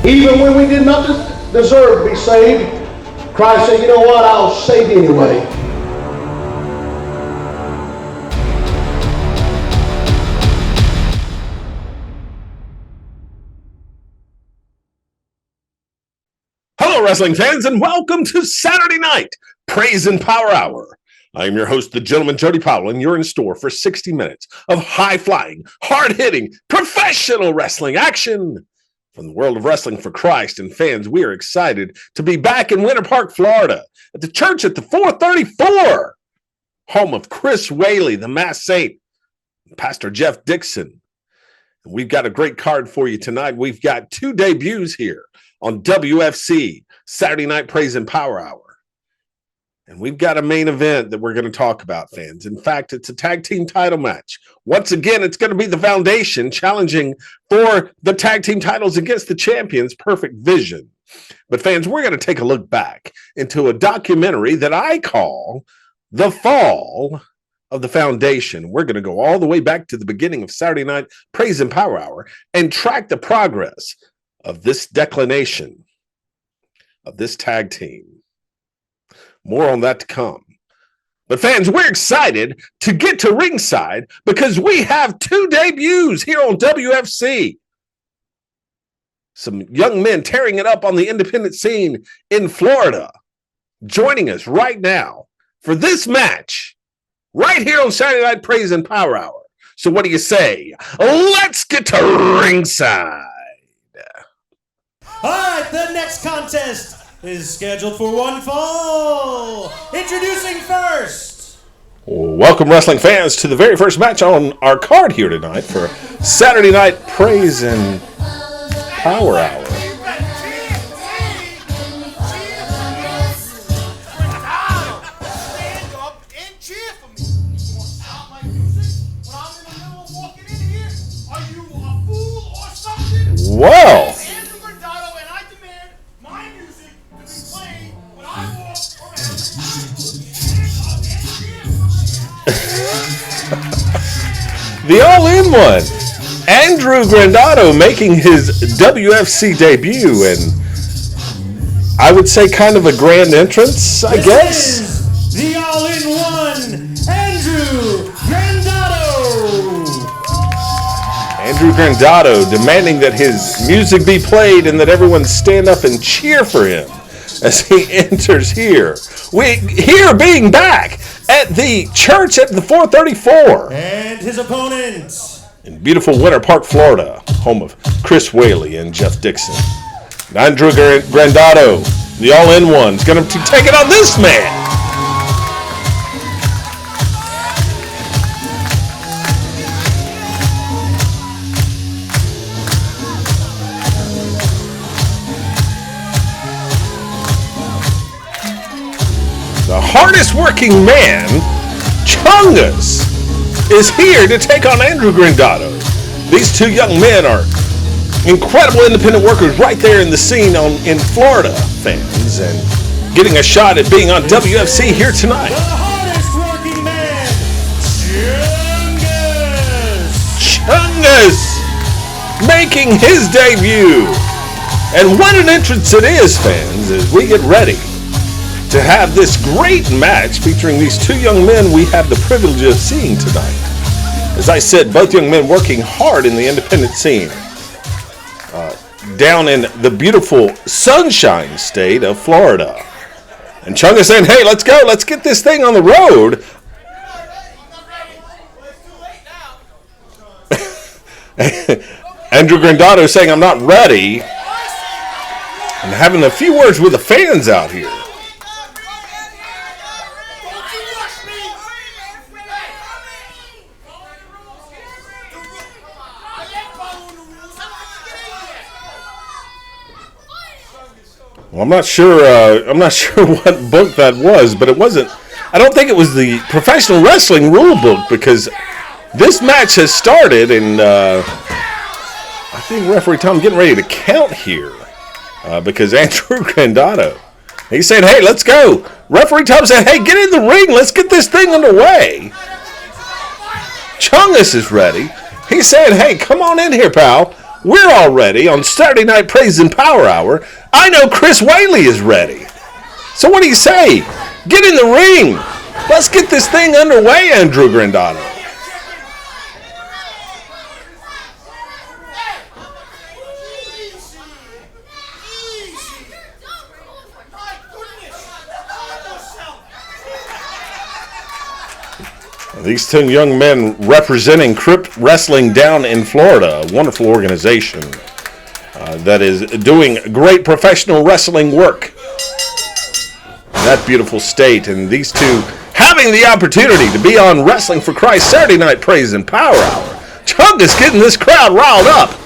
Even when we did not deserve to be saved, Christ said, you know what, I'll save you anyway. Hello, wrestling fans, and welcome to Saturday Night Praise and Power Hour. I am your host, the gentleman Jody Powell, and you're in store for 60 minutes of high-flying, hard-hitting, professional wrestling action. From the world of wrestling for Christ and fans, we are excited to be back in Winter Park, Florida, at the church at the 434, home of Chris Whaley, the Masked Saint, and Pastor Jeff Dixon. And we've got a great card for you tonight. We've got two debuts here on WFC, Saturday Night Praise and Power Hour. And we've got a main event that we're going to talk about, fans. In fact, it's a tag team title match. Once again, it's going to be the Foundation challenging for the tag team titles against the champions, Perfect Vision. But fans, we're going to take a look back into a documentary that I call The Fall of the Foundation. We're going to go all the way back to the beginning of Saturday Night Praise and Power Hour and track the progress of this declination of this tag team. More on that to come. But fans, we're excited to get to ringside because we have two debuts here on WFC. Some young men tearing it up on the independent scene in Florida. Joining us right now for this match right here on Saturday Night Praise and Power Hour. So what do you say? Let's get to ringside. All right, the next contest is scheduled for one fall. Introducing first. Welcome, wrestling fans, to the very first match on our card here tonight for Saturday Night Praise and Power Hour. Well, the all-in-one, Andrew Grandado making his WFC debut, and I would say kind of a grand entrance, I guess. The all-in-one, Andrew Grandado. Andrew Grandado demanding that his music be played and that everyone stand up and cheer for him as he enters here. Here being back at the church at the 434. And his opponent in beautiful Winter Park, Florida, home of Chris Whaley and Jeff Dixon. And Andrew Grandado, the all-in-one, is going to take it on this man. The hardest working man, Chungus, is here to take on Andrew Grandado. These two young men are incredible independent workers right there in the scene in Florida, fans, and getting a shot at being on WFC here tonight. the hardest working man, Chungus making his debut. And what an entrance it is, fans, as we get ready to have this great match featuring these two young men we have the privilege of seeing tonight. As I said, both young men working hard in the independent scene down in the beautiful Sunshine State of Florida. And Chungus saying, hey, let's go. Let's get this thing on the road. Andrew Grandado saying, I'm not ready. And having a few words with the fans out here. Well, I'm not sure what book that was, but it wasn't. I don't think it was the Professional Wrestling Rule Book, because this match has started, and I think referee Tom getting ready to count here because Andrew Grandado, he's saying, "Hey, let's go." Referee Tom said, "Hey, get in the ring. Let's get this thing underway." Chungus is ready. He's saying, "Hey, come on in here, pal. We're all ready on Saturday Night Praise and Power Hour. I know Chris Whaley is ready. So what do you say? Get in the ring. Let's get this thing underway, Andrew Grandado. These two young men representing Crip Wrestling down in Florida, a wonderful organization that is doing great professional wrestling work in that beautiful state. And these two having the opportunity to be on Wrestling for Christ Saturday Night Praise and Power Hour. Chug is getting this crowd riled up.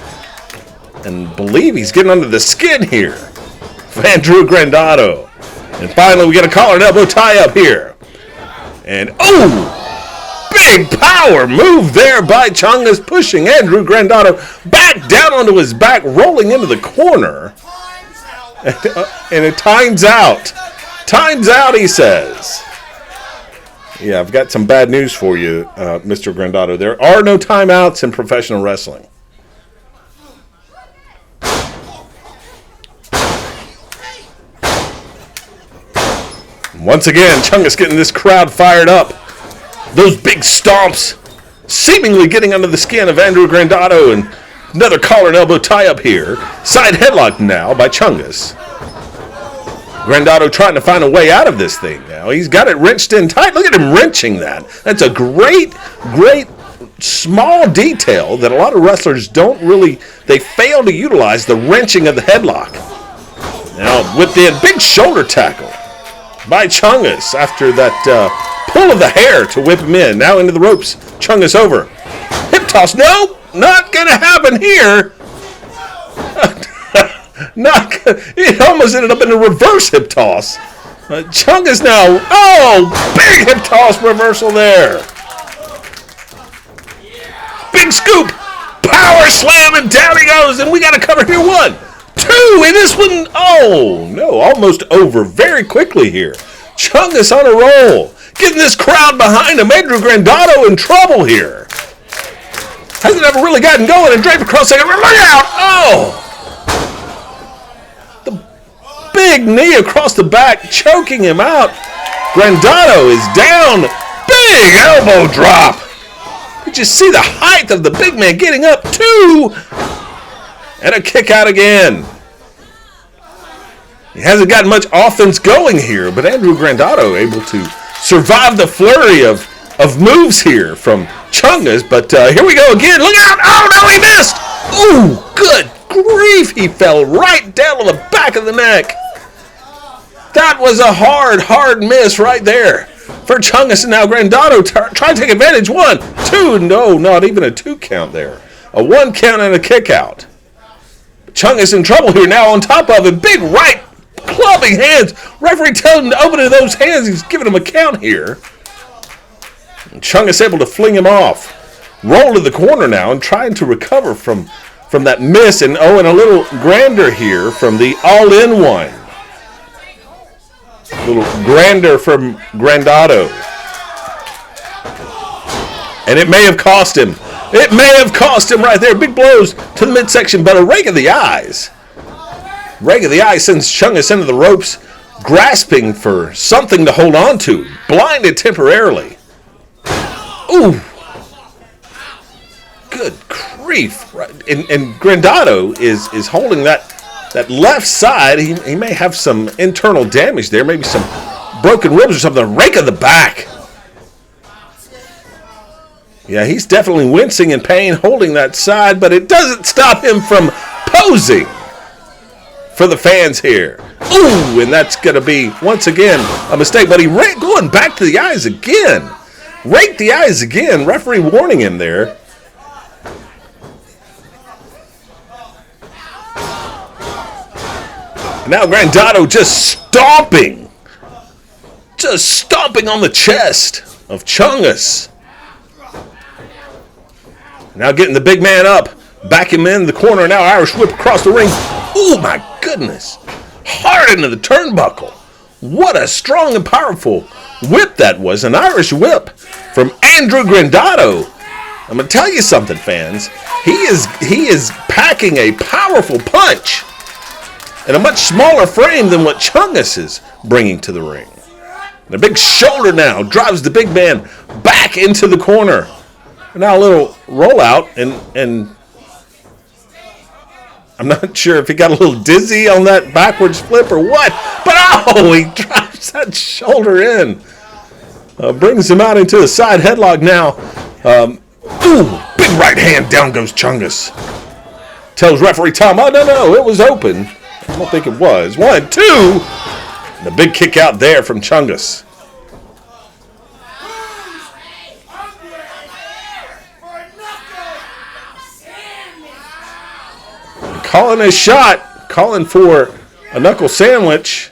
And believe he's getting under the skin here of Andrew Grandado. And finally we get a collar and elbow tie up here. And big power move there by Chungus, pushing Andrew Grandado back down onto his back, rolling into the corner. And it times out. Times out, he says. Yeah, I've got some bad news for you, Mr. Grandado. There are no timeouts in professional wrestling. Once again, Chungus getting this crowd fired up. Those big stomps seemingly getting under the skin of Andrew Grandado, and another collar and elbow tie up here. Side headlock now by Chungus. Grandado trying to find a way out of this thing now. He's got it wrenched in tight. Look at him wrenching that. That's a great small detail that a lot of wrestlers they fail to utilize, the wrenching of the headlock. Now with the big shoulder tackle by Chungus after that pull of the hair to whip him in. Now into the ropes. Chungus over. Hip toss. No, not going to happen here. It almost ended up in a reverse hip toss. Chungus now. Big hip toss reversal there. Big scoop. Power slam, and down he goes. And we got to cover here. 1, 2, and this one. Almost over very quickly here. Chungus on a roll. Getting this crowd behind him. Andrew Grandado in trouble here. Hasn't ever really gotten going, and draped across the look out! The big knee across the back, choking him out. Grandado is down. Big elbow drop. Did you see the height of the big man getting up? 2. And a kick out again. He hasn't gotten much offense going here, but Andrew Grandado able to survive the flurry of moves here from Chungus. But here we go again. Look out. No, he missed. Good grief. He fell right down on the back of the neck. That was a hard miss right there for Chungus. And now Grandado trying to take advantage. 1, 2. No, not even a 2 count there. A 1 count and a kick out. Chungus in trouble here now on top of it. Big right clubbing hands. Referee telling him to open to those hands. He's giving him a count here. And Chungus able to fling him off. Roll to the corner now and trying to recover from that miss. And and a little grander here from the all-in-one. A little grander from Grandado. And it may have cost him. It may have cost him right there. Big blows to the midsection, but a rake of the eyes. Rake of the eye sends Chungus into the ropes, grasping for something to hold on to, blinded temporarily. Good grief. And Grandado is holding that left side. He may have some internal damage there, maybe some broken ribs or something. Rake of the back. Yeah, he's definitely wincing in pain holding that side, but it doesn't stop him from posing for the fans here. And that's going to be, once again, a mistake. But he going back to the eyes again. Raked the eyes again. Referee warning him there. Now Grandado just stomping on the chest of Chungus. Now getting the big man up. Back him in the corner. Now Irish whip across the ring. My goodness. Hard into the turnbuckle. What a strong and powerful whip that was. An Irish whip from Andrew Grandado. I'm going to tell you something, fans. He is packing a powerful punch in a much smaller frame than what Chungus is bringing to the ring. And a big shoulder now drives the big man back into the corner. And now a little rollout, and I'm not sure if he got a little dizzy on that backwards flip or what. But he drives that shoulder in. Brings him out into a side headlock now. Big right hand, down goes Chungus. Tells referee Tom, no, it was open. I don't think it was. 1, 2. And a big kick out there from Chungus. Calling a shot, calling for a knuckle sandwich.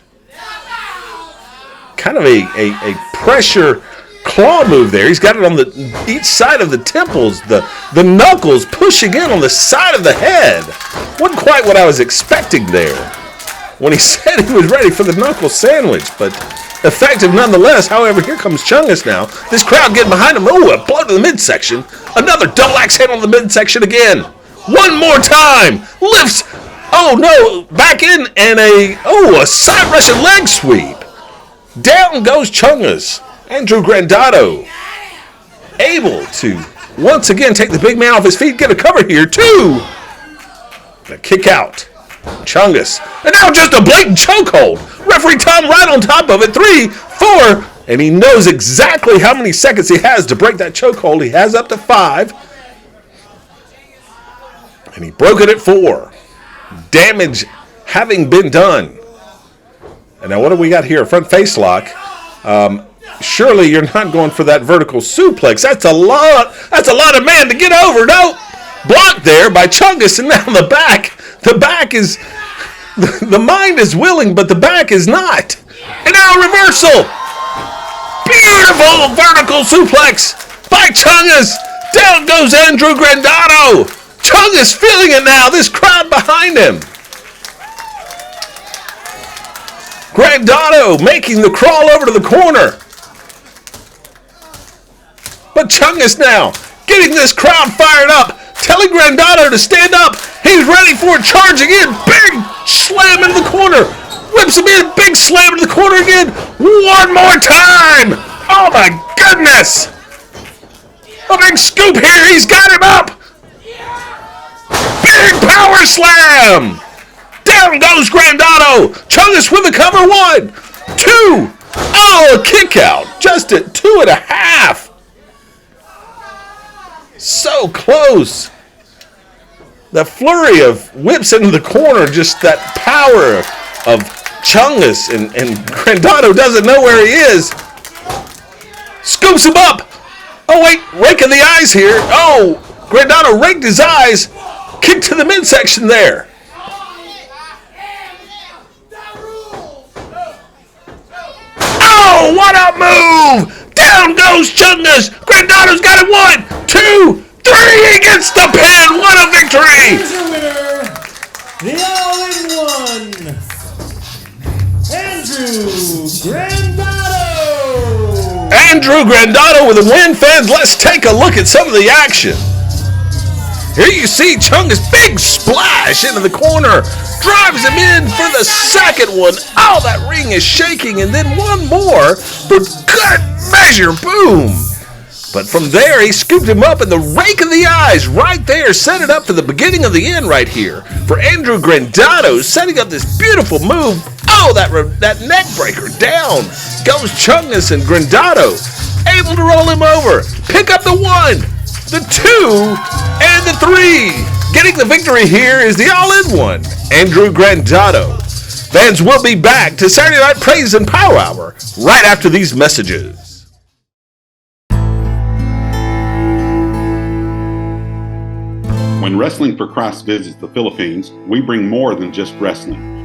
Kind of a pressure claw move there. He's got it on each side of the temples, the knuckles pushing in on the side of the head. Wasn't quite what I was expecting there when he said he was ready for the knuckle sandwich, but effective nonetheless. However, here comes Chungus now. This crowd getting behind him. A blow to the midsection. Another double axe handle on the midsection again. One more time. Lifts. Back in and a side Russian leg sweep. Down goes Chungus. Andrew Grandado able to once again take the big man off his feet, get a cover here, 2. A kick out. Chungus. And now just a blatant chokehold. Referee Tom right on top of it. 3, 4. And he knows exactly how many seconds he has to break that chokehold. He has up to 5. And he broke it at 4. Damage having been done. And now what do we got here? A front face lock. Surely you're not going for that vertical suplex. That's a lot of man to get over. No. Blocked there by Chungus, and now the back. The back is... The mind is willing, but the back is not. And now a reversal. Beautiful vertical suplex by Chungus. Down goes Andrew Grandado. Chungus feeling it now. This crowd behind him. Grandado making the crawl over to the corner. But Chungus now getting this crowd fired up. Telling Grandado to stand up. He's ready for it. Charging in. Big slam into the corner. Whips him in. Big slam into the corner again. One more time. Oh my goodness. A big scoop here. He's got him up. Big power slam. Down goes Grandado. Chungus with the cover. 1, 2. A kick out. Just at 2.5. So close. The flurry of whips into the corner. Just that power of Chungus. And Grandado doesn't know where he is. Scoops him up. Oh, wait. Raking the eyes here. Oh, Grandado raked his eyes. Kick to the midsection there. Oh, what a move! Down goes Chungus. Grandado's got it. 1, 2, 3. He gets the pin. What a victory! Here's your winner, the all-in-one, Andrew Grandado. Andrew Grandado with a win, fans. Let's take a look at some of the action. Here you see Chungus, big splash into the corner. Drives him in for the second one. Oh, that ring is shaking. And then one more for good measure. Boom. But from there, he scooped him up in the rake of the eyes right there. Set it up for the beginning of the end right here. For Andrew Grandado, setting up this beautiful move. Oh, that neck breaker. Down goes Chungus, and Grandado able to roll him over. Pick up the 1, the 2, and the 3. Getting the victory here is the all-in-one, Andrew Grandado. Fans will be back to Saturday Night Praise and Power Hour right after these messages. When Wrestling for Christ visits the Philippines, we bring more than just wrestling.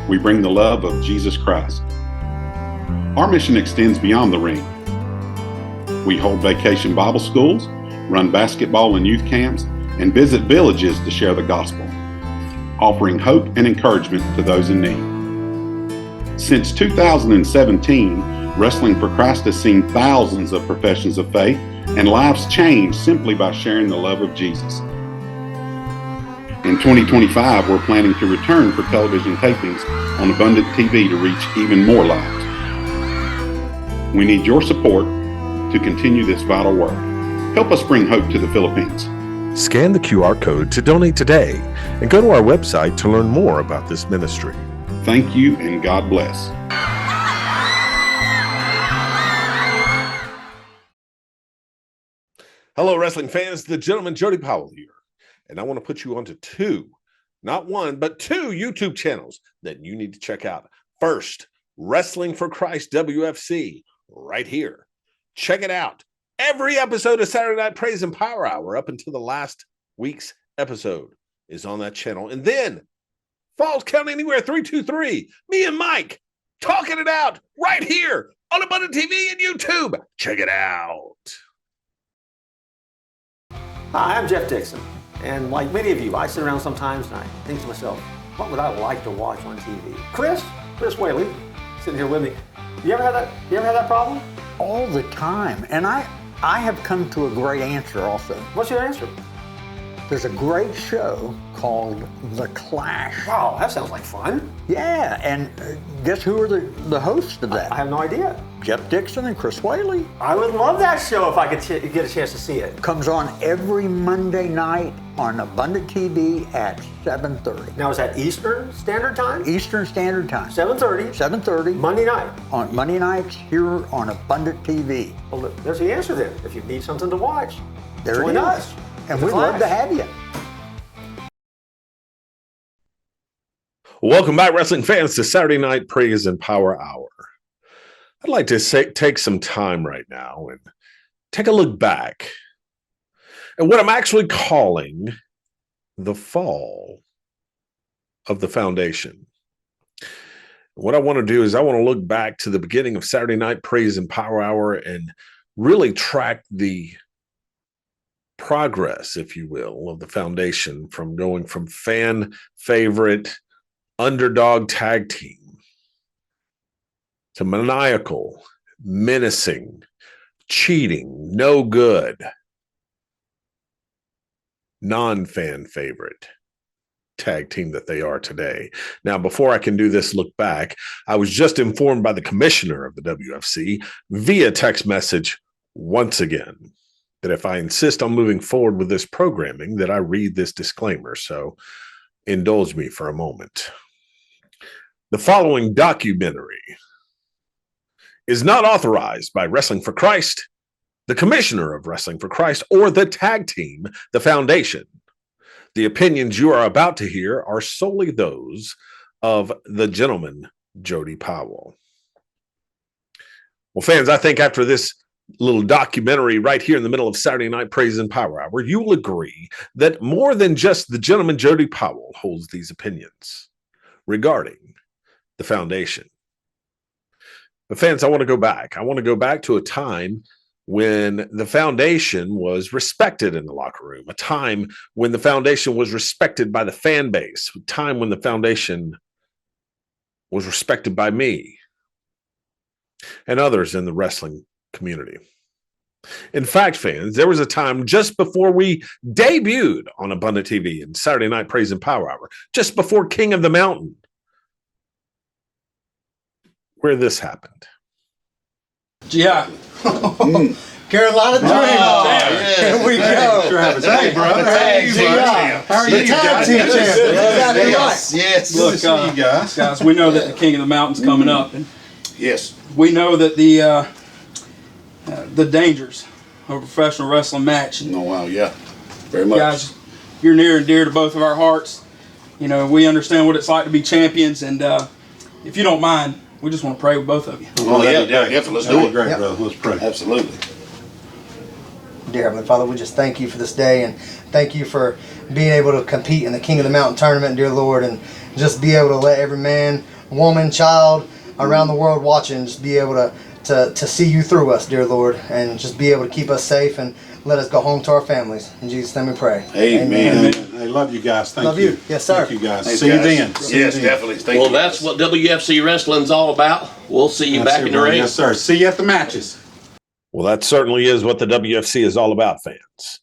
We bring the love of Jesus Christ. Our mission extends beyond the ring. We hold vacation Bible schools, run basketball and youth camps, and visit villages to share the gospel, offering hope and encouragement to those in need. Since 2017, Wrestling for Christ has seen thousands of professions of faith and lives changed simply by sharing the love of Jesus. In 2025, we're planning to return for television tapings on Abundant TV to reach even more lives. We need your support to continue this vital work. Help us bring hope to the Philippines. Scan the QR code to donate today and go to our website to learn more about this ministry. Thank you and God bless. Hello, wrestling fans. The gentleman Jody Powell here. And I want to put you onto two, not one, but two YouTube channels that you need to check out. First, Wrestling for Christ WFC, right here. Check it out. Every episode of Saturday Night Praise and Power Hour up until the last week's episode is on that channel. And then Falls Count Anywhere 323, me and Mike talking it out right here on Abundant TV and YouTube. Check it out. Hi, I'm Jeff Dixon, and like many of you, I sit around sometimes and I think to myself, what would I like to watch on TV? Chris Whaley, sitting here with me. You ever have that problem? All the time, and I have come to a great answer also. What's your answer? There's a great show called The Clash. Wow, that sounds like fun. Yeah, and guess who are the hosts of that? I have no idea. Jeff Dixon and Chris Whaley. I would love that show if I could get a chance to see it. Comes on every Monday night on Abundant TV at 7:30. Now is that Eastern Standard Time? Eastern Standard Time. 7:30? 7:30. Monday night? On Monday nights here on Abundant TV. Well, there's the answer then. If you need something to watch, There join it is. us. And The we'd love to Clash. have you. Welcome back, wrestling fans, to Saturday Night Praise and Power Hour. I'd like to take some time right now and take a look back at what I'm actually calling the fall of the foundation. What I want to do is I want to look back to the beginning of Saturday Night Praise and Power Hour and really track the progress, if you will, of the foundation from going from fan favorite underdog tag team to maniacal, menacing, cheating, no good, non-fan favorite tag team that they are today. Now, before I can do this look back, I was just informed by the commissioner of the WFC via text message once again that if I insist on moving forward with this programming, that I read this disclaimer. So indulge me for a moment. The following documentary is not authorized by Wrestling for Christ, the commissioner of Wrestling for Christ, or the tag team, the foundation. The opinions you are about to hear are solely those of the gentleman, Jody Powell. Well, fans, I think after this little documentary right here in the middle of Saturday Night Praise and Power Hour, you will agree that more than just the gentleman Jody Powell holds these opinions regarding the foundation. But fans, I want to go back. I want to go back to a time when the foundation was respected in the locker room, a time when the foundation was respected by the fan base, a time when the foundation was respected by me and others in the wrestling community. In fact, fans, there was a time just before we debuted on Abundant TV and Saturday Night Praise and Power Hour, just before King of the Mountain, where this happened. Yeah. Carolina Dreamers. Here we go. Travis, hey, brother. Hey, how are you? Tag team champions. Yes. Look, you guys. we know that the King of the Mountain's coming up, and Yes. we know that the dangers of a professional wrestling match. And Oh, wow, yeah. Very much. guys, you're near and dear to both of our hearts. You know, we understand what it's like to be champions, and if you don't mind, we just want to pray with both of you. Oh, yeah, definitely. Let's do it. Great, Yep. brother. Let's pray. Absolutely. Dear Heavenly Father, we just thank you for this day and thank you for being able to compete in the King of the Mountain tournament, dear Lord, and just be able to let every man, woman, child around the world watching just be able to see you through us, dear Lord, and just be able to keep us safe and let us go home to our families. In Jesus' name we pray. Amen. I love you guys. Thank Love you. Yes, sir. Thank you guys. Thanks, See you guys. then. See you Yes, then. definitely. Thank Well, you. that's what WFC Wrestling's all about. We'll see you That's back it, in the brother. ring. Yes, sir. See you at the matches. Well, that certainly is what the WFC is all about, fans.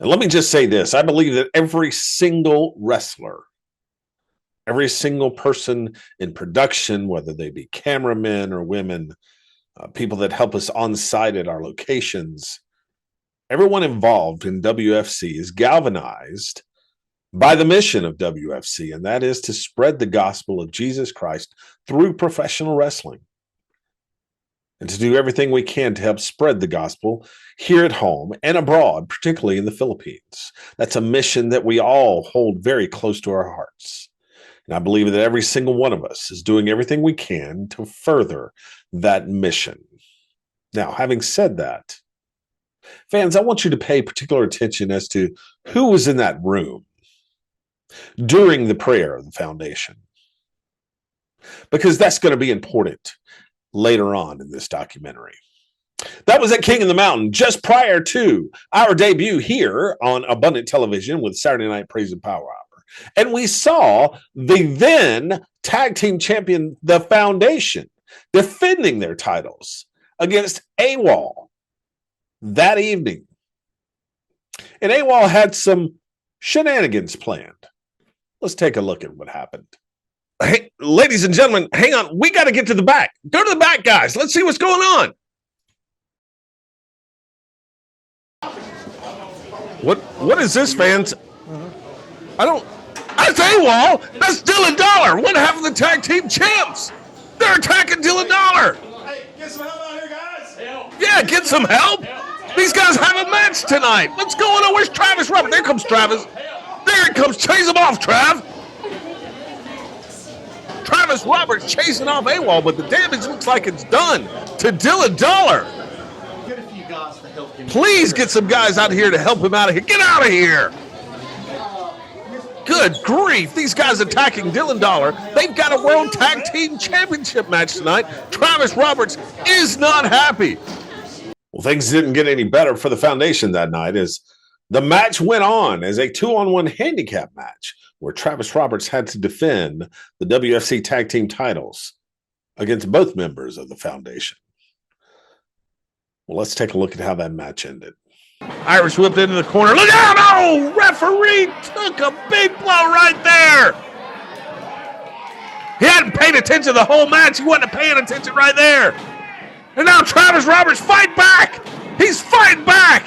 And let me just say this. I believe that every single wrestler, every single person in production, whether they be cameramen or women, people that help us on site at our locations, everyone involved in WFC is galvanized by the mission of WFC, and that is to spread the gospel of Jesus Christ through professional wrestling, and to do everything we can to help spread the gospel here at home and abroad, particularly in the Philippines. That's a mission that we all hold very close to our hearts. And I believe that every single one of us is doing everything we can to further that mission. Now, having said that, fans, I want you to pay particular attention as to who was in that room during the prayer of the foundation, because that's going to be important later on in this documentary. That was at King of the Mountain just prior to our debut here on Abundant Television with Saturday Night Praise and Power Hour. And we saw the then tag team champion, the Foundation, defending their titles against AWOL that evening. And AWOL had some shenanigans planned. Let's take a look at what happened. Hey, ladies and gentlemen, hang on. We got to get to the back. Go to the back, guys. Let's see what's going on. What is this, fans? That's AWOL. That's Dylan Dollar. What happened to the tag team champs? They're attacking Dylan Dollar. Hey, get some help out here, guys. Help. Yeah, get some help. These guys have a match tonight. What's going on? Where's Travis Robert? There comes Travis. There it comes. Chase him off, Trav. Travis Roberts chasing off AWOL, but the damage looks like it's done to Dylan Dollar. Get a few guys to help him. Please get some guys out here to help him out of here. Get out of here. Good grief. These guys attacking Dylan Dollar. They've got a World Tag Team Championship match tonight. Travis Roberts is not happy. Well, things didn't get any better for the Foundation that night as the match went on as a 2-on-1 handicap match where Travis Roberts had to defend the WFC Tag Team titles against both members of the Foundation. Well, let's take a look at how that match ended. Irish whipped into the corner. Look out! Oh, referee took a big blow right there. He hadn't paid attention the whole match. He wasn't paying attention right there. And now Travis Roberts fight back. He's fighting back.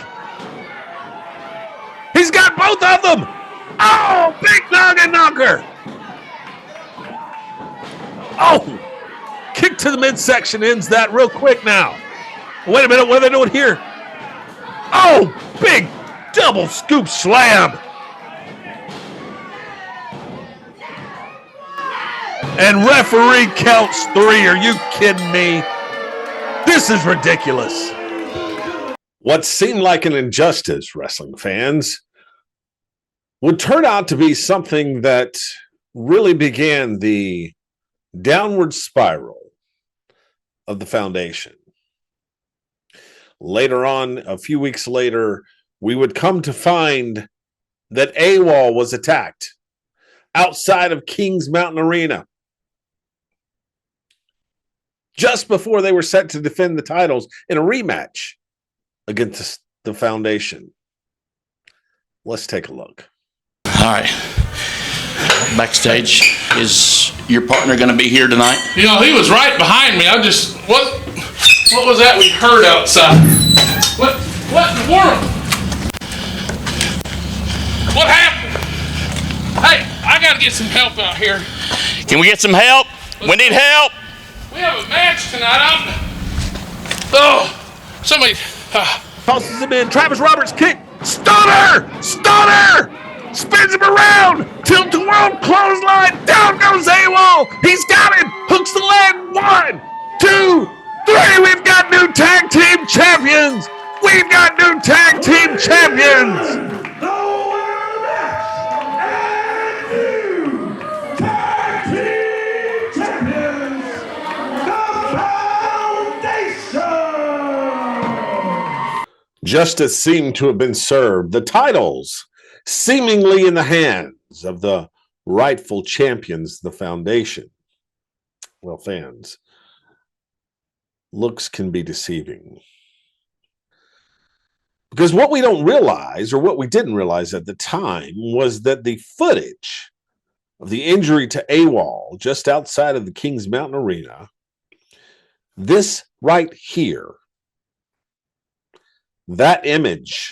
He's got both of them. Oh, big noggin knocker. Oh, kick to the midsection ends that real quick now. Wait a minute, what are they doing here? Oh, big double scoop slam. And referee counts 3. Are you kidding me? This is ridiculous. What seemed like an injustice, wrestling fans, would turn out to be something that really began the downward spiral of the Foundation. Later on, a few weeks later, we would come to find that AWOL was attacked outside of Kings Mountain Arena just before they were set to defend the titles in a rematch against the Foundation. Let's take a look. All right. Backstage, is your partner going to be here tonight? You know, he was right behind me. What was that we heard outside? What in the world? What happened? Hey, I got to get some help out here. Can we get some help? We need help. We have a match tonight. Somebody. Tosses him in. Travis Roberts kick. Stunner! Stunner! Spins him around. Tilt to world clothesline. Down goes AWOL. He's got him. Hooks the leg. 1, 2, 3. We've got new tag team champions. We've got new tag team champions. Justice seemed to have been served. The titles seemingly in the hands of the rightful champions, the Foundation. Well, fans, looks can be deceiving. Because what we don't realize, or what we didn't realize at the time, was that the footage of the injury to AWOL just outside of the Kings Mountain Arena, this right here, that image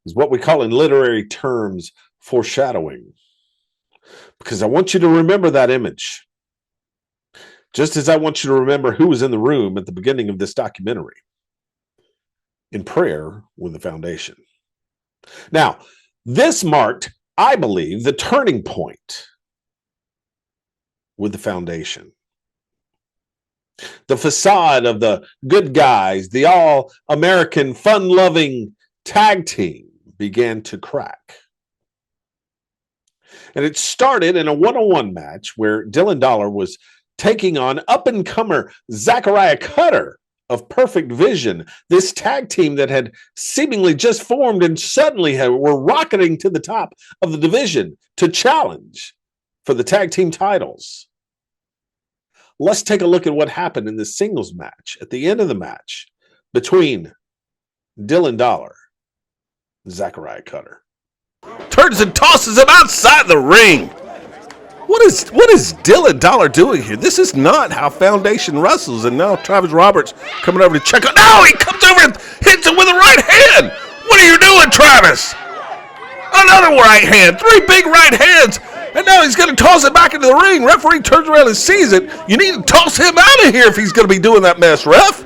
is what we call in literary terms foreshadowing. Because I want you to remember that image, just as I want you to remember who was in the room at the beginning of this documentary in prayer with the foundation. Now, this marked, I believe, the turning point with the foundation. The facade of the good guys, the all-American, fun-loving tag team began to crack. And it started in a one-on-one match where Dylan Dollar was taking on up-and-comer Zachariah Cutter of Perfect Vision, this tag team that had seemingly just formed and suddenly were rocketing to the top of the division to challenge for the tag team titles. Let's take a look at what happened in the singles match at the end of the match between Dylan Dollar and Zachariah Cutter. Turns and tosses him outside the ring. What is Dylan Dollar doing here? This is not how Foundation wrestles. And now Travis Roberts coming over to check out. No, he comes over and hits him with a right hand. What are you doing, Travis? Another right hand. 3 big right hands. And now he's going to toss it back into the ring. Referee turns around and sees it. You need to toss him out of here if he's going to be doing that mess, ref.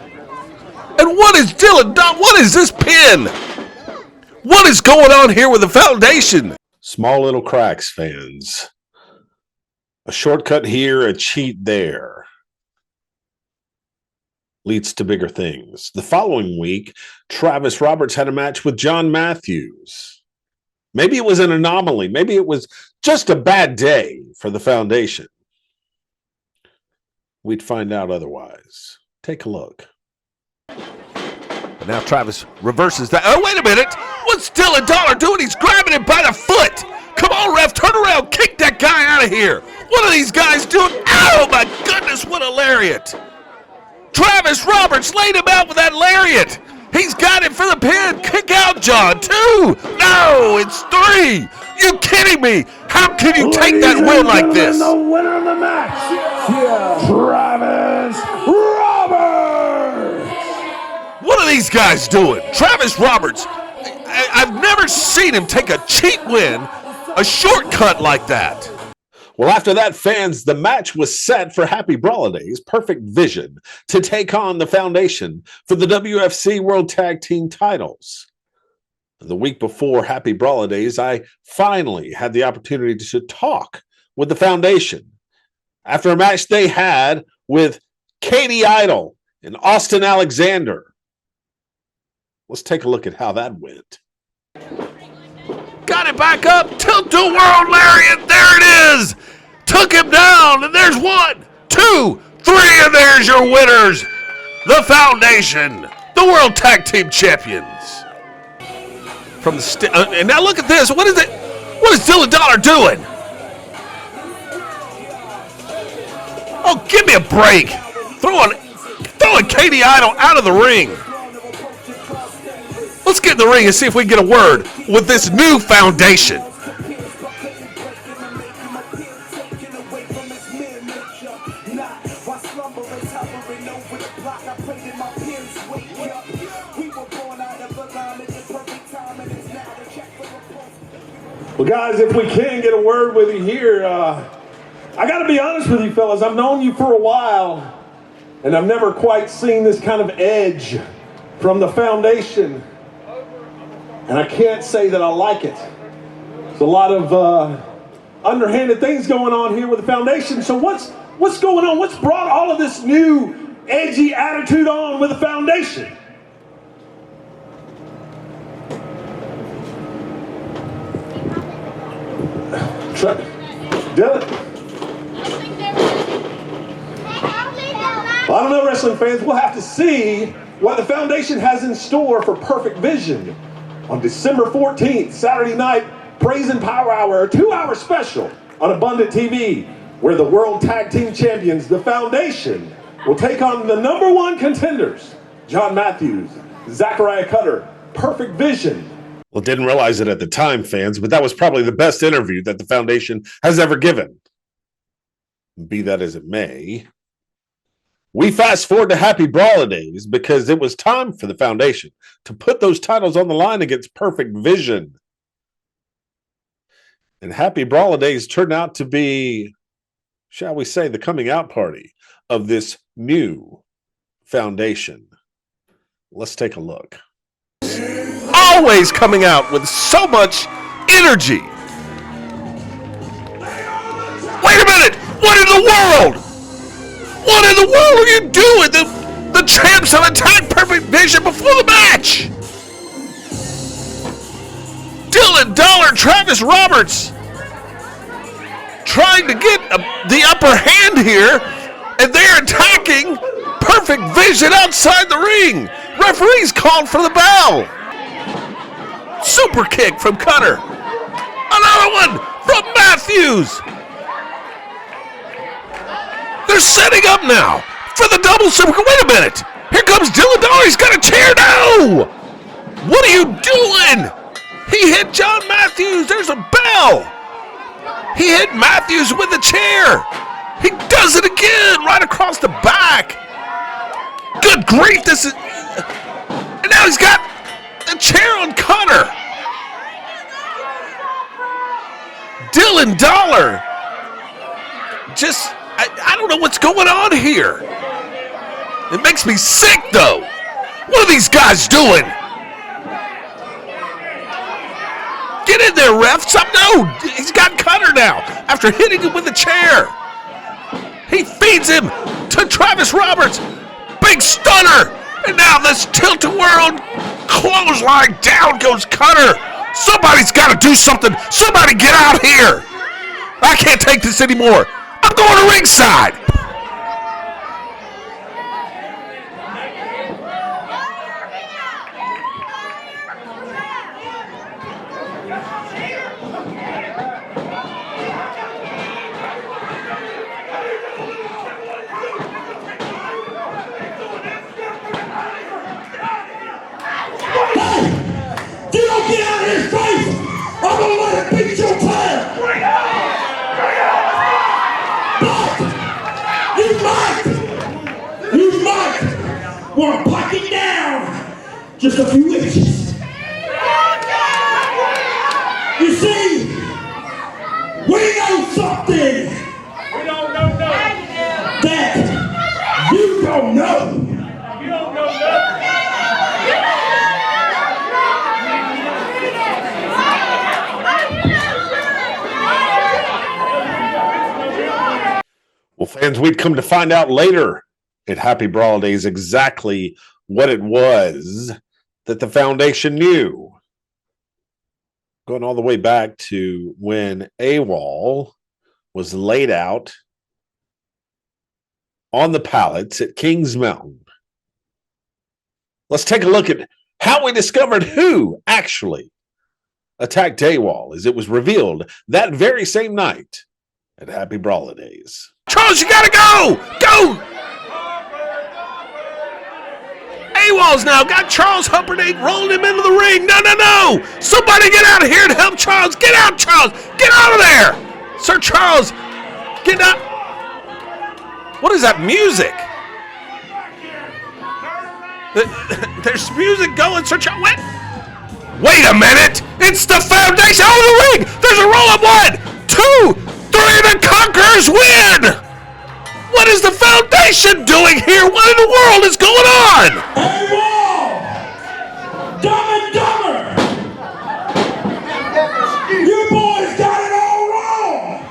And what is Dylan Dollar? What is this pin? What is going on here with the Foundation? Small little cracks, fans. A shortcut here, a cheat there, leads to bigger things. The following week, Travis Roberts had a match with John Matthews. Maybe it was an anomaly. Maybe it was just a bad day for the Foundation. We'd find out otherwise. Take a look. But now Travis reverses that. Oh, wait a minute. What's Dylan Dollar doing? He's grabbing him by the foot. Come on, ref. Turn around. Kick that guy out of here. What are these guys doing? Oh, my goodness, what a lariat. Travis Roberts laid him out with that lariat. He's got it for the pin. Kick out, John. 2. No, it's 3. You kidding me? How can you take that win like this? The winner of the match, Travis Roberts. What are these guys doing? Travis Roberts, I've never seen him take a cheat win, a shortcut like that. Well, after that, fans, the match was set for Happy Broliday's Perfect Vision to take on the Foundation for the WFC World Tag Team titles. The week before Happy Broliday's, I finally had the opportunity to talk with the Foundation after a match they had with Katie Idol and Austin Alexander. Let's take a look at how that went. Got it back up. Tilt-a-whirl lariat. There it is. Took him down. And there's 1, 2, 3. And there's your winners. The Foundation. The World Tag Team Champions. From the and now look at this. What is it? What is Dylan Dollar doing? Oh, give me a break. Throwing Katie Idol out of the ring. Let's get in the ring and see if we can get a word with this new Foundation. Well, guys, if we can get a word with you here, I got to be honest with you, fellas. I've known you for a while, and I've never quite seen this kind of edge from the Foundation. And I can't say that I like it. There's a lot of underhanded things going on here with the Foundation. So what's going on? What's brought all of this new edgy attitude on with the Foundation? Dylan? I don't know, wrestling fans. We'll have to see what the Foundation has in store for Perfect Vision on December 14th, Saturday night, Praise and Power Hour, a 2-hour special on Abundant TV, where the World Tag Team Champions, the Foundation, will take on the #1 contenders John Matthews, Zachariah Cutter, perfect vision. Well, didn't realize it at the time, fans, but that was probably the best interview that the foundation has ever given. Be that as it may, we fast forward to Happy Brawler Days because it was time for the foundation to put those titles on the line against Perfect Vision. And Happy Brawler Days turned out to be, shall we say, the coming out party of this new foundation. Let's take a look. Always coming out with so much energy. Wait a minute! What in the world? What in the world are you doing? The champs have attacked Perfect Vision before the match. Dylan Dollar, Travis Roberts trying to get the upper hand here, and they're attacking Perfect Vision outside the ring. Referees called for the bell. Super kick from Cutter. Another one from Matthews. They're setting up now for the double super. Wait a minute. Here comes Dylan Dollar. He's got a chair now. What are you doing? He hit John Matthews. There's a bell. He hit Matthews with a chair. He does it again right across the back. Good grief. This is... And now he's got a chair on Cutter. Dylan Dollar. Just... I don't know what's going on here. It makes me sick, though. What are these guys doing? Get in there, ref. No, he's got Cutter now after hitting him with a chair. He feeds him to Travis Roberts. Big stunner. And now this tilt-a-whirl clothesline. Down goes Cutter. Somebody's got to do something. Somebody get out here. I can't take this anymore. I'm going to ringside. You don't get out of his face. I'm going to let it beat your tail. You might want to pack it down just a few inches. You see, we know something that you don't know. You don't know nothing. Well, fans, we'd come to find out later at Happy Brawl Days exactly what it was that the foundation knew. Going all the way back to when AWOL was laid out on the pallets at Kings Mountain. Let's take a look at how we discovered who actually attacked AWOL, as it was revealed that very same night at Happy Brawler Days. Charles, you gotta go! Go! AWOL's now got Charles Humperdinck rolling him into the ring. No, no, no! Somebody get out of here to help Charles! Get out, Charles! Get out of there! Sir Charles, get out! What is that music? There's music going, Sir Charles. Wait a minute! It's the foundation! Oh, the ring! There's a roll-up. 1, 2, 3, the Conquerors win! What is the foundation doing here? What in the world is going on? AWOL! Dumb and Dumber! You boys got it all wrong!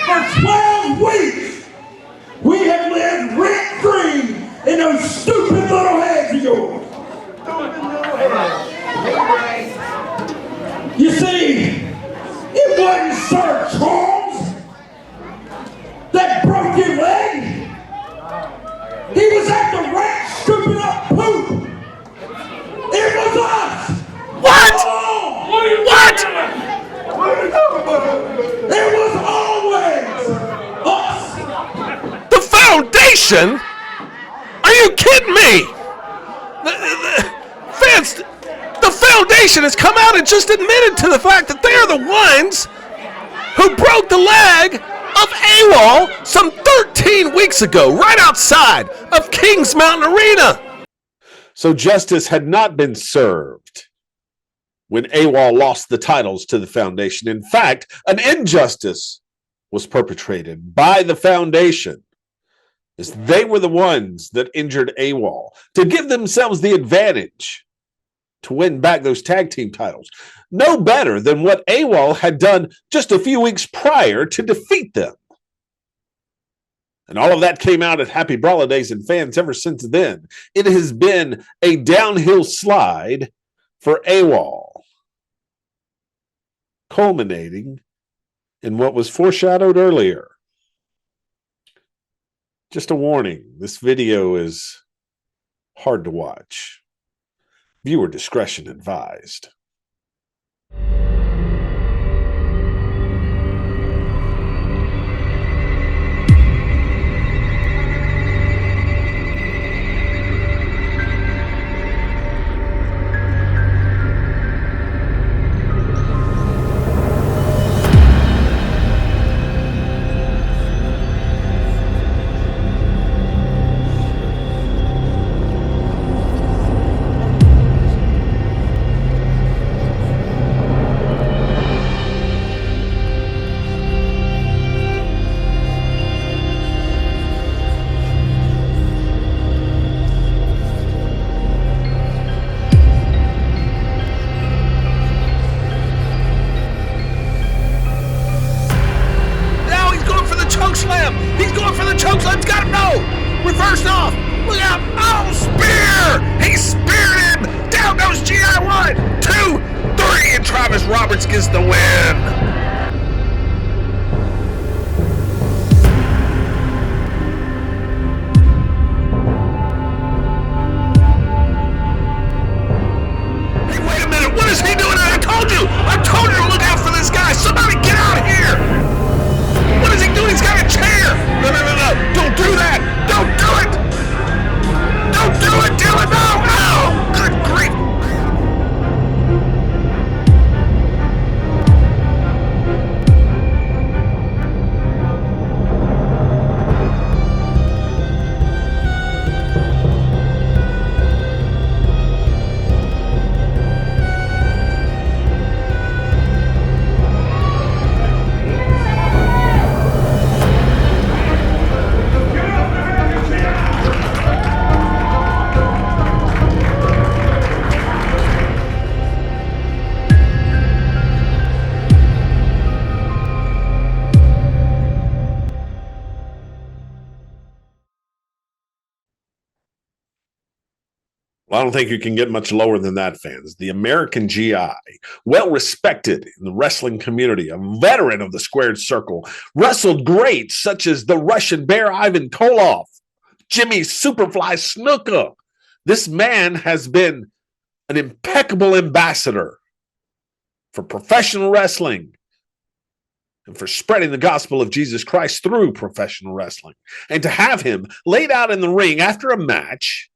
For 12 weeks, we have lived rent-free in those stupid little heads of yours. You see, it wasn't Sir Charles that broke your leg. He was at the ranch scooping up poop. It was us. What? Oh, What? it was always us. The foundation? Are you you kidding me? Fans, the foundation has come out and just admitted to the fact that they're the ones who broke the leg of AWOL some 13 weeks ago, right outside of Kings Mountain Arena. So justice had not been served when AWOL lost the titles to the foundation. In fact, an injustice was perpetrated by the foundation, as they were the ones that injured AWOL to give themselves the advantage to win back those tag team titles. No better than what AWOL had done just a few weeks prior to defeat them. And all of that came out at Happy Brawler Days, and fans, ever since then, it has been a downhill slide for AWOL, culminating in what was foreshadowed earlier. Just a warning, this video is hard to watch. Viewer discretion advised. Reversed off. Look out. Oh, spear. He speared him. Down goes GI. 1, 2, 3. And Travis Roberts gets the win. Well, I don't think you can get much lower than that, fans. The American GI, well respected in the wrestling community, a veteran of the squared circle, wrestled greats such as the Russian Bear Ivan Koloff, Jimmy Superfly Snuka. This man has been an impeccable ambassador for professional wrestling and for spreading the gospel of Jesus Christ through professional wrestling. And to have him laid out in the ring after a match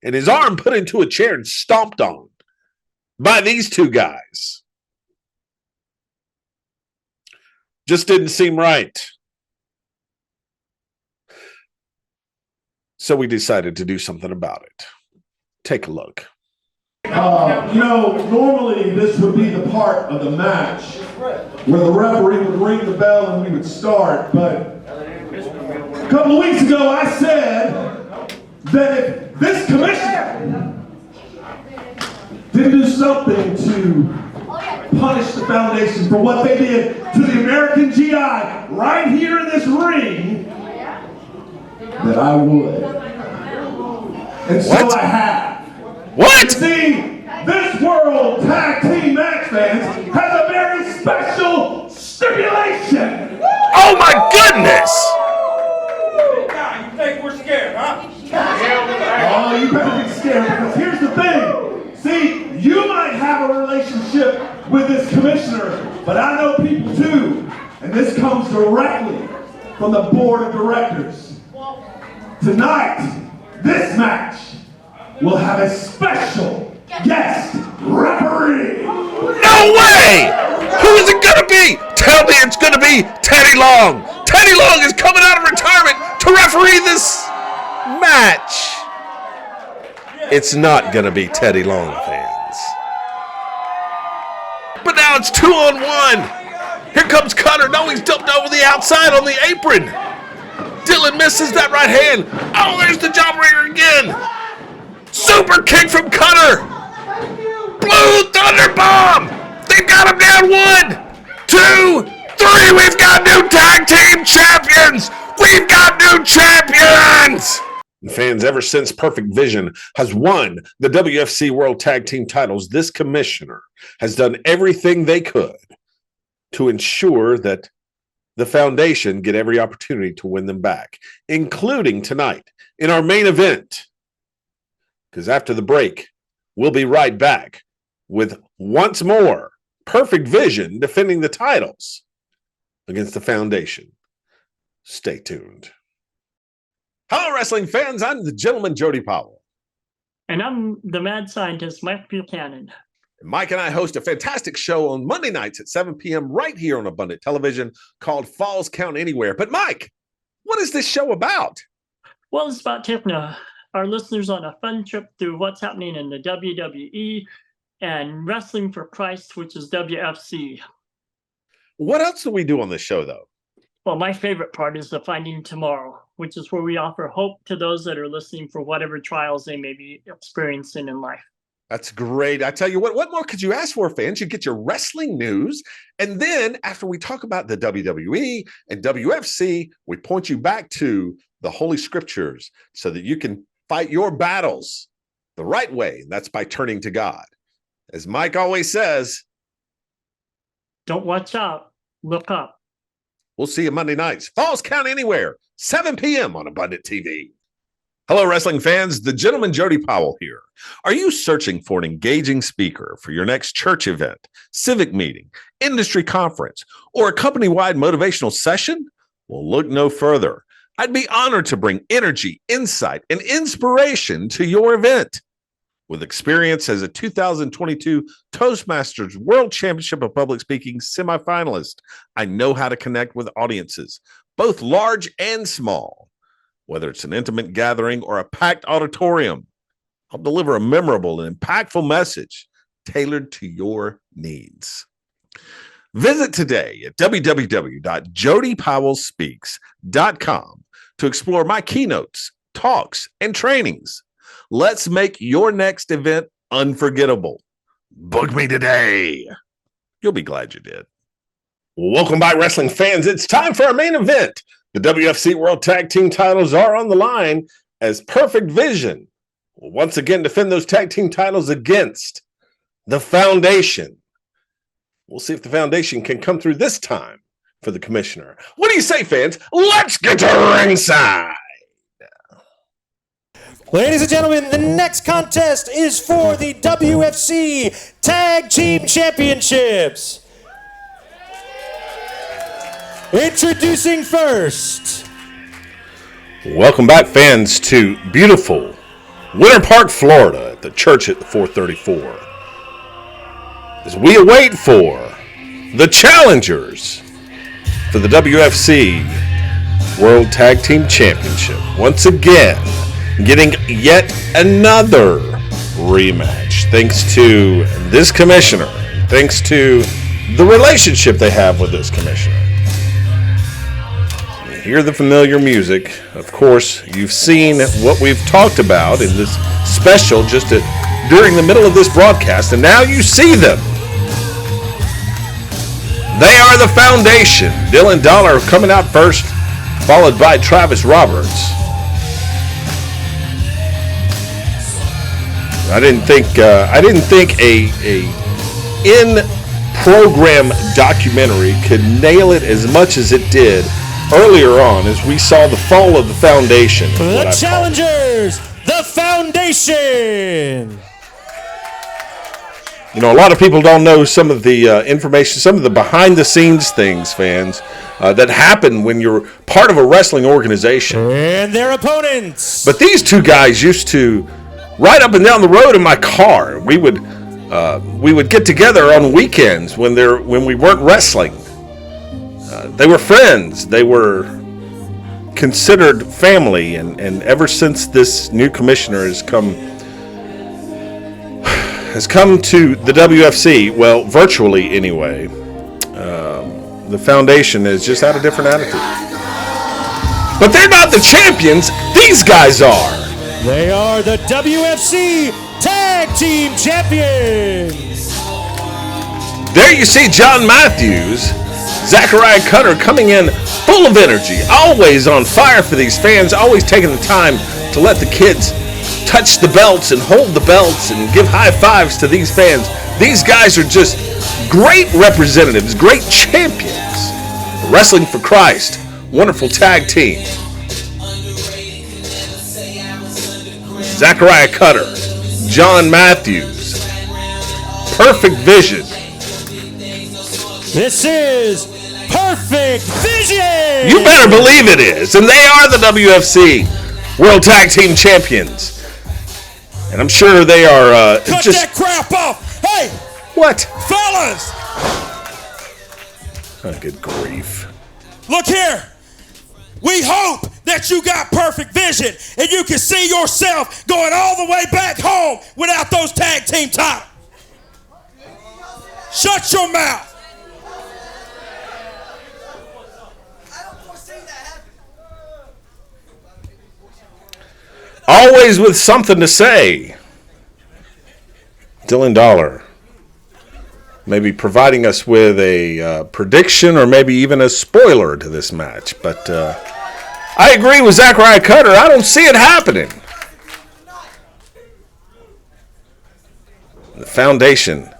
and his arm put into a chair and stomped on by these two guys just didn't seem right. So we decided to do something about it. Take a look. Normally this would be the part of the match where the referee would ring the bell and we would start, but a couple of weeks ago I said that if this commissioner didn't do something to punish the foundation for what they did to the American GI right here in this ring, that I would. And so I have. What? You see, this World Tag Team Match, fans, has a very special stipulation. Oh my goodness! You think we're scared, huh? Oh, you better be scared, because here's the thing. See, you might have a relationship with this commissioner, but I know people too, and this comes directly from the board of directors. Tonight, this match will have a special guest referee. No way! Who is it going to be? Tell me it's going to be Teddy Long. Teddy Long is coming out of retirement to referee this match. It's not going to be Teddy Long, fans. But now it's 2-on-1. Here comes Cutter. No, he's dumped over the outside on the apron. Dylan misses that right hand. Oh, there's the jawbreaker again. Super kick from Cutter. Blue Thunder Bomb. They've got him down 1, 2, 3. We've got new tag team champions. We've got new champions. And fans, ever since Perfect Vision has won the WFC World Tag Team titles, this commissioner has done everything they could to ensure that the foundation get every opportunity to win them back, including tonight in our main event. Because after the break, we'll be right back with once more Perfect Vision defending the titles against the foundation. Stay tuned. Hello, wrestling fans. I'm the gentleman, Jody Powell. And I'm the mad scientist, Mike Buchanan. Mike and I host a fantastic show on Monday nights at 7 p.m. right here on Abundant Television called Falls Count Anywhere. But Mike, what is this show about? Well, it's about taking our listeners on a fun trip through what's happening in the WWE and Wrestling for Christ, which is WFC. What else do we do on this show, though? Well, my favorite part is the Finding Tomorrow, which is where we offer hope to those that are listening for whatever trials they may be experiencing in life. That's great. I tell you what more could you ask for, fans? You get your wrestling news. And then after we talk about the WWE and WFC, we point you back to the Holy Scriptures so that you can fight your battles the right way. And that's by turning to God. As Mike always says, don't watch out, look up. We'll see you Monday nights. Falls Count Anywhere, 7 p.m. on Abundant TV. Hello, wrestling fans. The gentleman, Jody Powell here. Are you searching for an engaging speaker for your next church event, civic meeting, industry conference, or a company-wide motivational session? Well, look no further. I'd be honored to bring energy, insight, and inspiration to your event. With experience as a 2022 Toastmasters World Championship of Public Speaking semifinalist, I know how to connect with audiences, both large and small. Whether it's an intimate gathering or a packed auditorium, I'll deliver a memorable and impactful message tailored to your needs. Visit today at www.jodypowellspeaks.com to explore my keynotes, talks, and trainings. Let's make your next event unforgettable. Book me today. You'll be glad you did. Welcome back, wrestling fans. It's time for our main event. The WFC World Tag Team titles are on the line as Perfect Vision will once again defend those tag team titles against the Foundation. We'll see if the Foundation can come through this time for the commissioner. What do you say, fans? Let's get to ringside. Ladies and gentlemen, the next contest is for the WFC Tag Team Championships. Introducing first. Welcome back, fans, to beautiful Winter Park, Florida, at the church at the 434. As we await for the challengers for the WFC World Tag Team Championship. Once again, getting yet another rematch thanks to this commissioner, thanks to the relationship they have with this commissioner. You hear the familiar music. Of course, you've seen what we've talked about in this special just during the middle of this broadcast, and now you see them. They are the Foundation. Dylan Dollar coming out first, followed by Travis Roberts. I didn't think a in-program documentary could nail it as much as it did earlier on as we saw the fall of the Foundation. The challengers, the Foundation. You know, a lot of people don't know some of the information, some of the behind-the-scenes things, fans, that happen when you're part of a wrestling organization. And their opponents. But these two guys used to ride up and down the road in my car. We would get together on weekends when we weren't wrestling. They were friends. They were considered family, and ever since this new commissioner has come to the WFC, well, virtually anyway, the foundation has just had a different attitude. But they're not the champions. These guys are. They are the WFC Tag Team Champions. There you see John Matthews, Zachariah Cutter coming in full of energy, always on fire for these fans, always taking the time to let the kids touch the belts and hold the belts and give high fives to these fans. These guys are just great representatives, great champions. Wrestling for Christ, wonderful tag team. Zachariah Cutter, John Matthews, Perfect Vision. This is Perfect Vision! You better believe it is. And they are the WFC World Tag Team Champions. And I'm sure they are Cut that crap off! Hey! What? Fellas! Oh, good grief. Look here! We hope that you got perfect vision and you can see yourself going all the way back home without those tag team titles. Shut your mouth! Always with something to say. Dylan Dollar. Maybe providing us with a prediction or maybe even a spoiler to this match. But I agree with Zachariah Cutter. I don't see it happening. The foundation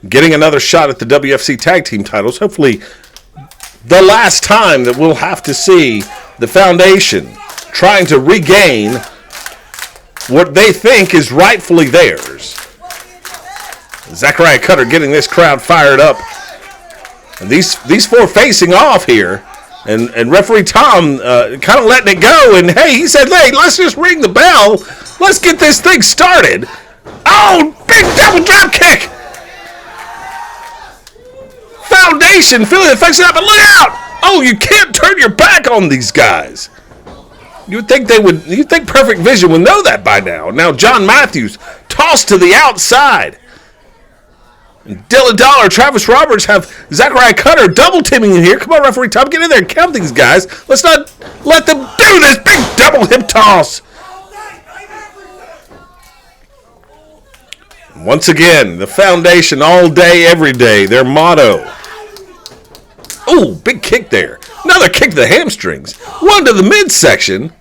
getting another shot at the WFC Tag Team titles. Hopefully the last time that we'll have to see the foundation trying to regain what they think is rightfully theirs. Zachariah Cutter getting this crowd fired up. And these four facing off here. And referee Tom kind of letting it go. And, hey, he said, hey, let's just ring the bell. Let's get this thing started. Oh, big double drop kick. Foundation feeling the effects of that, but look out. Oh, you can't turn your back on these guys. You'd think Perfect Vision would know that by now. Now, John Matthews tossed to the outside. Dylan Dollar, Travis Roberts have Zachariah Cutter double teaming in here. Come on, referee Tom, get in there and count these guys. Let's not let them do this big double hip toss. Once again, the foundation all day, every day, their motto. Ooh, big kick there. Another kick to the hamstrings. One to the midsection.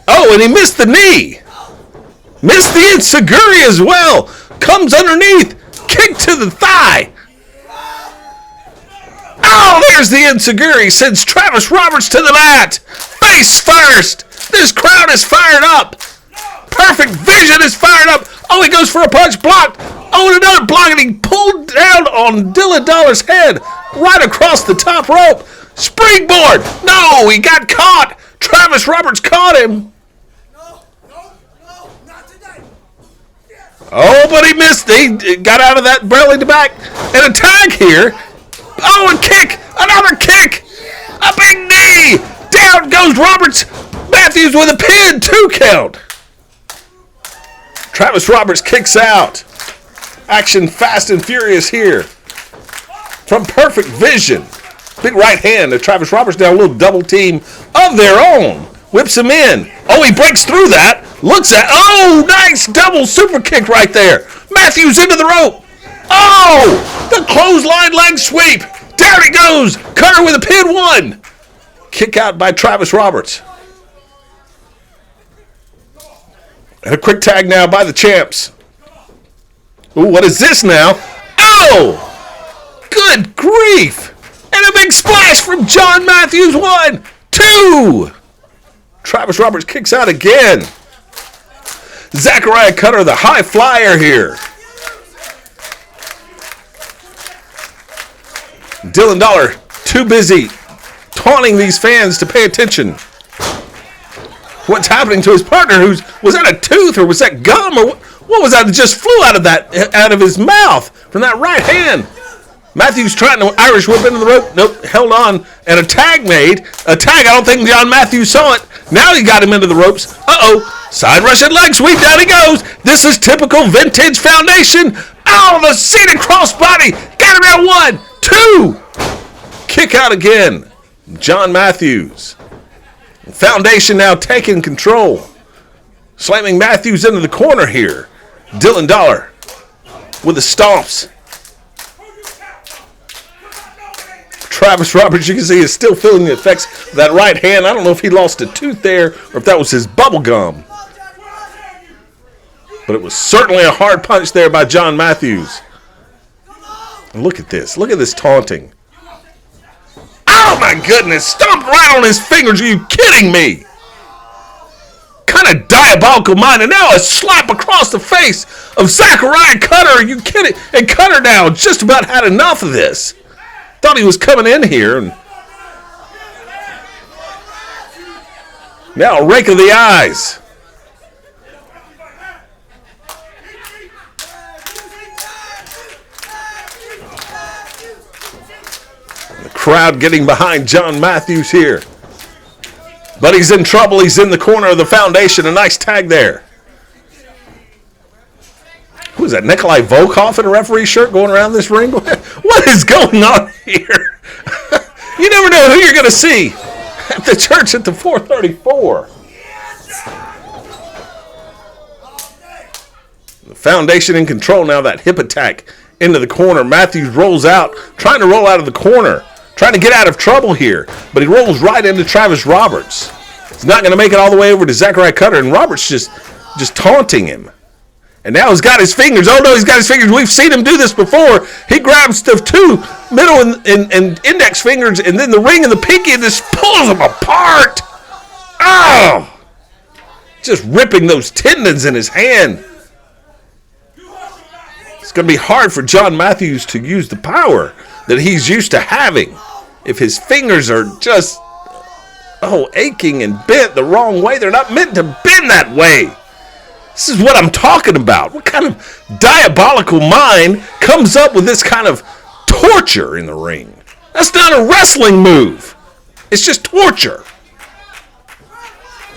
Oh, and he missed the knee. Missed the enziguri as well. Comes underneath. Kick to the thigh. Oh, there's the enziguri. Sends Travis Roberts to the mat. Face first. This crowd is fired up. Perfect Vision is fired up. Oh, he goes for a punch, blocked. Oh, and another block, and he pulled down on Dylan Dollar's head right across the top rope. Springboard. No, he got caught. Travis Roberts caught him. Oh, but he missed. He got out of that belly to back. And a tag here. Oh, a kick. Another kick. A big knee. Down goes Roberts. Matthews with a pin. 2 count. Travis Roberts kicks out. Action fast and furious here. From Perfect Vision. Big right hand to Travis Roberts. Now a little double team of their own. Whips him in. Oh, he breaks through that. Looks at. Oh, nice double super kick right there. Matthews into the rope. Oh, the clothesline leg sweep. Down he goes. Cutter with a pin 1. Kick out by Travis Roberts. And a quick tag now by the champs. Ooh, what is this now? Oh! Good grief! And a big splash from John Matthews. 1, 2. Travis Roberts kicks out again. Zachariah Cutter, the high flyer here. Dylan Dollar, too busy taunting these fans to pay attention. What's happening to his partner? Was that a tooth or was that gum or what was that just flew out of his mouth from that right hand? Matthews trying to Irish whip into the rope. Nope, held on. And a tag made. A tag, I don't think John Matthews saw it. Now he got him into the ropes. Uh-oh. Side Russian leg sweep. Down he goes. This is typical vintage Foundation. Oh, the seated crossbody. Got him out 1, 2. Kick out again. John Matthews. Foundation now taking control. Slamming Matthews into the corner here. Dylan Dollar with the stomps. Travis Roberts, you can see, is still feeling the effects of that right hand. I don't know if he lost a tooth there or if that was his bubble gum. But it was certainly a hard punch there by John Matthews. And look at this. Look at this taunting. Oh, my goodness. Stomped right on his fingers. Are you kidding me? Kind of diabolical mind. And now a slap across the face of Zachariah Cutter. Are you kidding? And Cutter now just about had enough of this. Thought he was coming in here. And now a rake of the eyes. The crowd getting behind John Matthews here. But he's in trouble. He's in the corner of the Foundation. A nice tag there. Who is that? Nikolai Volkov in a referee shirt going around this ring? What is going on here? You never know who you're going to see at the church at the 434. The Foundation in control now. That hip attack into the corner. Matthews rolls out, trying to roll out of the corner, trying to get out of trouble here. But he rolls right into Travis Roberts. He's not going to make it all the way over to Zachariah Cutter, and Roberts just taunting him. And now he's got his fingers. Oh, no, he's got his fingers. We've seen him do this before. He grabs the 2 middle and index fingers and then the ring and the pinky and just pulls them apart. Oh! Just ripping those tendons in his hand. It's going to be hard for John Matthews to use the power that he's used to having if his fingers are just, aching and bent the wrong way. They're not meant to bend that way. This is what I'm talking about. What kind of diabolical mind comes up with this kind of torture in the ring? That's not a wrestling move. It's just torture.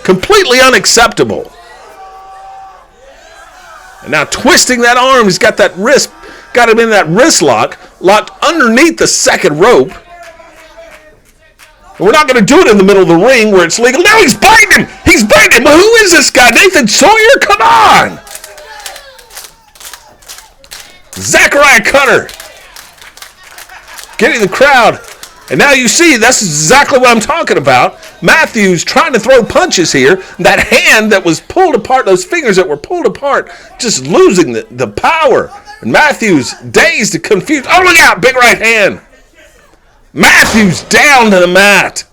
Completely unacceptable. And now twisting that arm, he's got that wrist, got him in that wrist lock, locked underneath the second rope. And we're not going to do it in the middle of the ring where it's legal. Now he's biting him. He's biting him. Who is this guy? Nathan Sawyer? Come on. Zachariah Cutter. Getting the crowd. And now you see, that's exactly what I'm talking about. Matthews trying to throw punches here. That hand that was pulled apart, those fingers that were pulled apart, just losing the power. And Matthews dazed and confused. Oh, look out. Big right hand. Matthews down to the mat.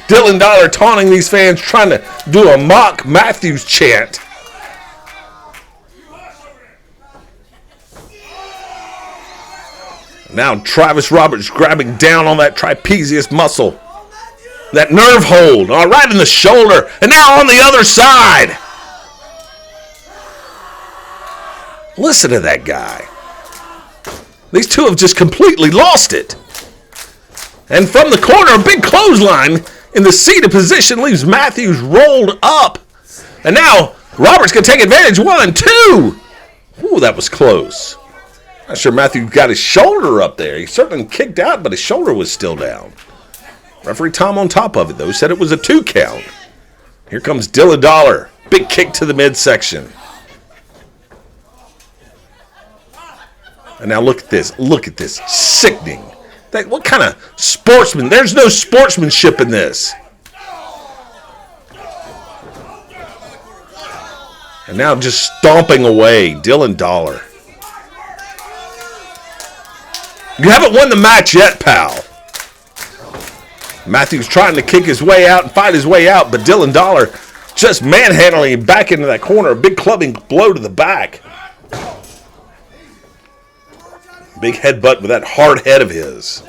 Dylan Dollar taunting these fans, trying to do a mock Matthews chant. Now Travis Roberts grabbing down on that trapezius muscle. That nerve hold, right in the shoulder. And now on the other side. Listen to that guy. These two have just completely lost it. And from the corner, a big clothesline in the seated position leaves Matthews rolled up. And now Roberts can take advantage. 1, 2. Ooh, that was close. Not sure Matthews got his shoulder up there. He certainly kicked out, but his shoulder was still down. Referee Tom on top of it, though, said it was a 2 count. Here comes Dylan Dollar. Big kick to the midsection. And now look at this. Look at this. Sickening. What kind of sportsman? There's no sportsmanship in this. And now just stomping away, Dylan Dollar. You haven't won the match yet, pal. Matthews trying to kick his way out and fight his way out, but Dylan Dollar just manhandling him back into that corner. A big clubbing blow to the back. Big headbutt with that hard head of his.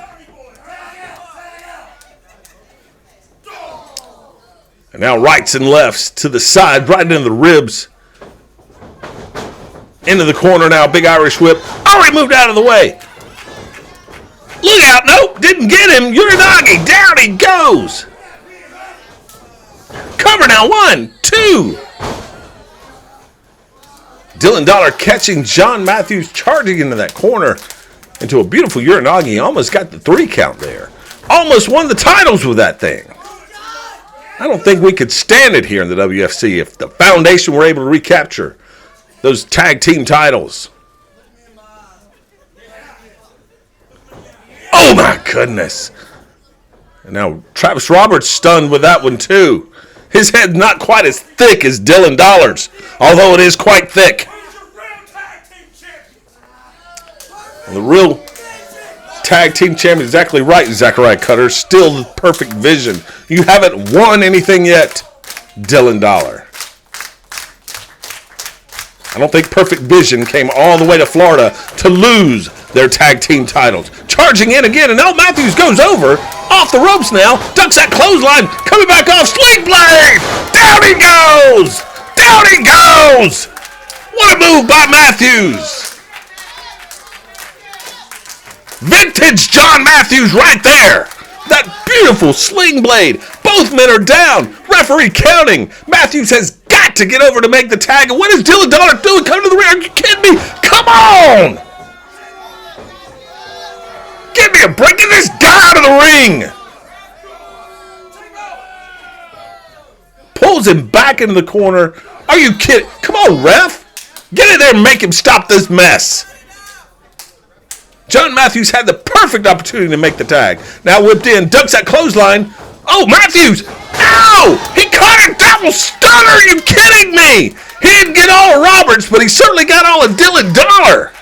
And now rights and lefts to the side, right into the ribs. Into the corner now, big Irish whip. Already moved out of the way. Look out, nope, didn't get him. Uranagi, down he goes. Cover now, 1, 2. Dylan Dollar catching John Matthews, charging into that corner. Into a beautiful Uranagi, almost got the 3 count there. Almost won the titles with that thing. I don't think we could stand it here in the WFC if the Foundation were able to recapture those tag team titles. Oh my goodness. And now Travis Roberts stunned with that one too. His head's not quite as thick as Dylan Dollar's, although it is quite thick. And the real tag team champion, exactly right, Zachariah Cutter, still the perfect vision. You haven't won anything yet, Dylan Dollar. I don't think Perfect Vision came all the way to Florida to lose their tag team titles. Charging in again, and now Matthews goes over, off the ropes now, ducks that clothesline, coming back off, Sling Blade! Down he goes! Down he goes! What a move by Matthews! Vintage John Matthews right there! That beautiful Sling Blade. Both men are down. Referee counting. Matthews has got to get over to make the tag. And what is Dylan Dollar doing? Come to the ring. Are you kidding me? Come on! Give me a break. Get this guy out of the ring. Pulls him back into the corner. Are you kidding? Come on, ref. Get in there and make him stop this mess. John Matthews had the perfect opportunity to make the tag. Now whipped in, ducks that clothesline. Oh, Matthews! Ow! He caught a double stunner! Are you kidding me? He didn't get all of Roberts, but he certainly got all of Dylan Dollar.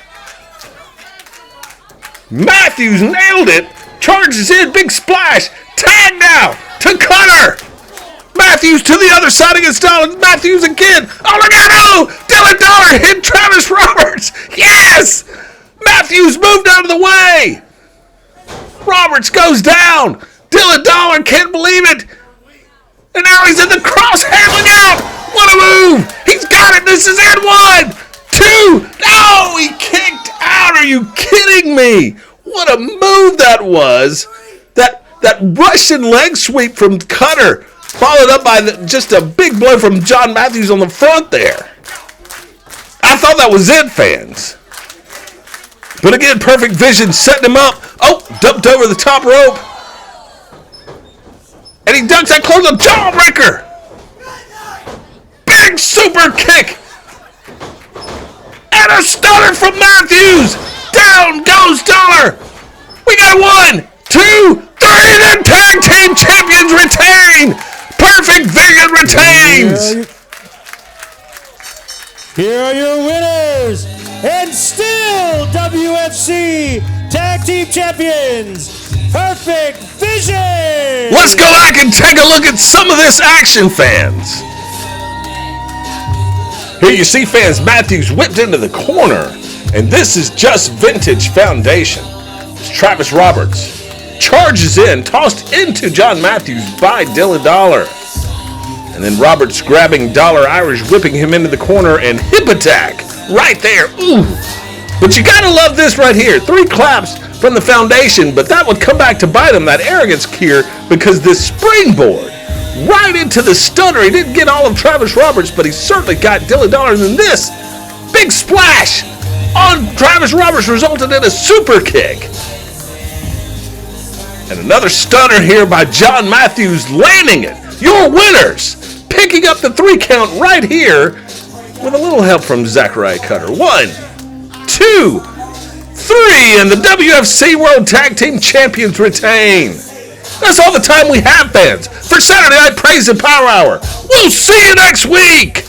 Matthews nailed it. Charges in, big splash. Tag now to Cutter. Matthews to the other side against Dollar. Matthews again. Oh, look out! Oh! Dylan Dollar hit Travis Roberts. Yes! Matthews moved out of the way. Roberts goes down. Dylan Dollar can't believe it. And now he's in the cross handling out. What a move. He's got it. This is in 1, 2. No, he kicked out. Are you kidding me? What a move that was. That Russian leg sweep from Cutter, followed up by just a big blow from John Matthews on the front there. I thought that was it, fans. But again, Perfect Vision setting him up. Oh, dumped over the top rope. And he dunks that close up jawbreaker. Big super kick. And a stunner from Matthews. Down goes Dollar. We got 1, 2, 3. The tag team champions retain. Perfect Vision retains. Here are your winners, and still WFC Tag Team Champions, Perfect Vision! Let's go back and take a look at some of this action, fans. Here you see, fans, Matthews whipped into the corner, and this is just vintage Foundation. It's Travis Roberts. Charges in, tossed into John Matthews by Dylan Dollar. And then Roberts grabbing Dollar, Irish whipping him into the corner, and hip attack right there. Ooh. But you gotta love this right here. 3 claps from the Foundation, but that would come back to bite him, that arrogance here, because this springboard right into the stunner. He didn't get all of Travis Roberts, but he certainly got Dylan Dollar. And then this big splash on Travis Roberts resulted in a super kick. And another stunner here by John Matthews, landing it. Your winners, picking up the 3 count right here with a little help from Zachariah Cutter. 1, 2, 3, and the WFC World Tag Team Champions retain. That's all the time we have, fans, for Saturday Night Praise and Power Hour. We'll see you next week.